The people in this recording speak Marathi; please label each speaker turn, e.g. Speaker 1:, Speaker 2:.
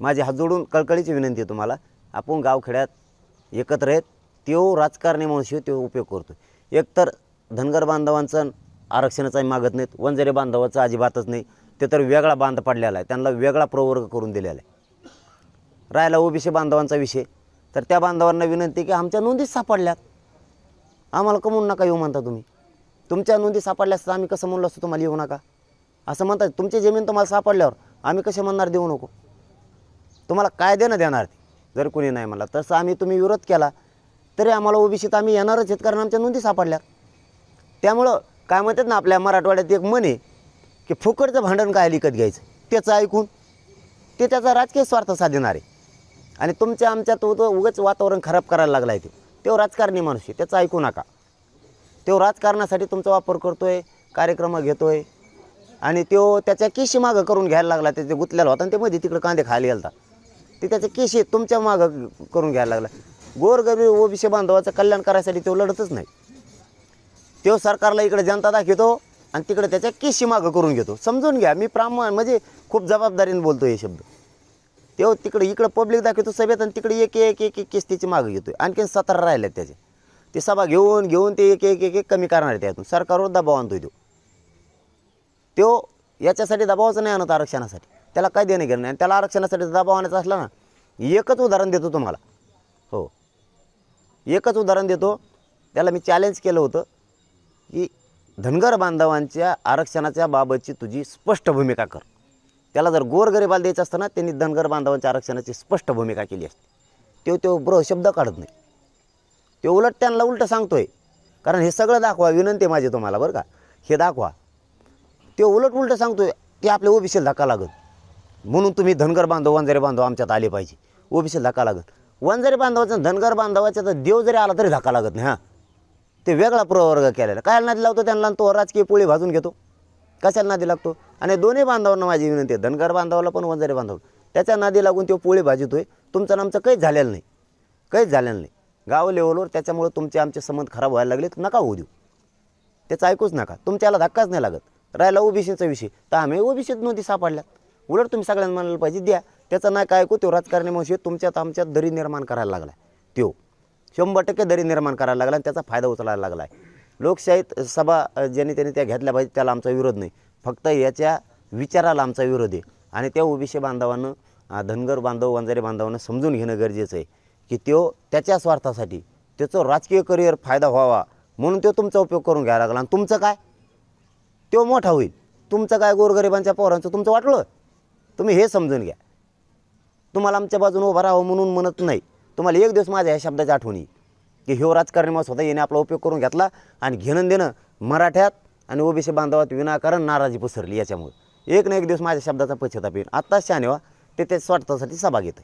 Speaker 1: माझी हात जोडून कळकळीची विनंती आहे तुम्हाला, आपण गावखेड्यात एकत्र आहेत, तो राजकारणी म्हणून तो उपयोग करतो. एकतर धनगर बांधवांचं आरक्षणाचाही मागत नाहीत, वंजारी बांधवाचं अजिबातच नाही, ते तर वेगळा बांध पडलेला आहे, त्यांना वेगळा प्रवर्ग करून दिलेला आहे. राहिला ओबीसी बांधवांचा विषय, तर त्या बांधवांना विनंती की आमच्या नोंदी सापडल्यात, आम्हाला कमवून नका येऊ म्हणता तुम्ही. तुमच्या नोंदी सापडल्यास आम्ही कसं म्हणलो असतो तुम्हाला येऊ नका असं म्हणतात. तुमची जमीन तुम्हाला सापडल्यावर आम्ही कसे म्हणणार देऊ नको, तुम्हाला काय देणं देणार ते जर कोणी नाही म्हणला. तसं आम्ही तुम्ही विरोध केला तरी आम्हाला ओबीसीत आम्ही येणारच आहेत, कारण आमच्या नोंदी सापडल्यात. त्यामुळं काय म्हणतात ना, आपल्या मराठवाड्यात एक म्हण आहे की फुकटचं भांडण काय विकत घ्यायचं, त्याचं ऐकून ते त्याचा राजकीय स्वार्थ साधणार आहे. आणि तुमच्या आमच्या तो उगाच वातावरण खराब करायला लागला आहे. तो राजकारणी माणूस आहे, त्याचं ऐकू नका. तो राजकारणासाठी तुमचा वापर करतो आहे, कार्यक्रम घेतो आहे, आणि तो त्याच्या केशी मागं करून घ्यायला लागला. त्याचे गुतलेला होता आणि ते मध्ये तिकडे कांदे खायला गेलता, ते त्याचे केशी तुमच्या मागं करून घ्यायला लागला. गोरगरीब ओबीसी बांधवाचं कल्याण करायसाठी तो लढतच नाही. तो सरकारला इकडे जनता दाखवतो आणि तिकडे त्याच्या केशी मागं करून घेतो. समजून घ्या, मी म्हणजे खूप जबाबदारीने बोलतो हे शब्द. तो तिकडे इकडं पब्लिक दाखवतो सभेत आणि तिकडे एक एक एक एक केस त्याची मागं घेतो. आणखीन 17 राहिले त्याचे, ते सभा घेऊन घेऊन ते एक एक एक एक कमी करणार आहे. त्यातून सरकारवर दबाव आणतोय तो याच्यासाठी दबावाचं नाही आणत आरक्षणासाठी, त्याला काय देणं घेणं नाही. आणि त्याला आरक्षणासाठी दबाव आणायचा असला ना, एकच उदाहरण देतो तुम्हाला. हो, एकच उदाहरण देतो. त्याला मी चॅलेंज केलं होतं की धनगर बांधवांच्या आरक्षणाच्या बाबतची तुझी स्पष्ट भूमिका कर. त्याला जर गोरगरिबाला द्यायचं असतं ना, त्यांनी धनगर बांधवांच्या आरक्षणाची स्पष्ट भूमिका केली असती. तो शब्द काढत नाही. ते उलट त्यांना उलटं सांगतोय, कारण हे सगळं दाखवा, विनंती माझी तुम्हाला बरं का, हे दाखवा. ते उलट सांगतोय की आपल्या ओबीसीला धक्का लागत, म्हणून तुम्ही धनगर बांधव वंजारी बांधव आमच्यात आले पाहिजे, ओबीसीला धक्का लागत. वंजारी बांधवाचं धनगर बांधवाच्या तर देव जरी आला तरी धक्का लागत नाही. हां, ते वेगळा प्रवर्ग केलेला. काय नादी लावतो त्यांना, तो राजकीय पोळी भाजून घेतो, कशाला नादी लागतो. आणि दोन्ही बांधवांना माझी विनंती आहे, धनगर बांधवाला पण वंजारी बांधव, त्याच्या नादी लागून तो पोळी भाजतोय. तुमचं आमचं काहीच झालेलं नाही, काहीच झालेलं नाही गाव लेवलवर. त्याच्यामुळे तुमचे आमचे संबंध खराब व्हायला लागले, नका होऊ देऊ, त्याचं ऐकूच नका. तुमच्याला धक्काच नाही लागत. राहिला ओबीसीचा विषय, तर आम्ही ओबीसीत नोंदी सापडल्यात, उलट तुम्ही सगळ्यांना म्हणायला पाहिजे द्या. त्याचं नाही काय ऐकू. तो राजकारणी म्हणून तुमच्यात आमच्यात दरी निर्माण करायला लागला. तो 100% दरी निर्माण करायला लागला आणि त्याचा फायदा उचलायला लागला आहे. लोकशाहीत सभा ज्यांनी त्यांनी त्या घेतल्या पाहिजे, त्याला आमचा विरोध नाही. फक्त याच्या विचाराला आमचा विरोध आहे. आणि त्या ओबीसी बांधवांना, धनगर बांधव वंजारी बांधवांना समजून घेणं गरजेचं आहे की तो त्याच्या स्वार्थासाठी, त्याचं राजकीय करिअर फायदा व्हावा म्हणून तो तुमचा उपयोग करून घ्यायला लागला. आणि तुमचं काय, तो मोठा होईल. तुमचं काय, गोरगरिबांच्या पोरांचं तुमचं वाटलं. तुम्ही हे समजून घ्या. तुम्हाला आमच्या बाजूने उभा राहावं म्हणून म्हणत नाही. तुम्हाला एक दिवस माझ्या ह्या शब्दाची आठवण येईल की ह्यो राजकारणी मग स्वतः येणे आपला उपयोग करून घेतला आणि घेणं देणं मराठ्यात आणि ओबीसी बांधवात विनाकारण नाराजी पसरली. याच्यामुळे एक ना एक दिवस माझ्या शब्दाचा पश्चाताप येईल. आत्ताच शहाणे व्हा, ते स्वार्थासाठी सभा घेतं.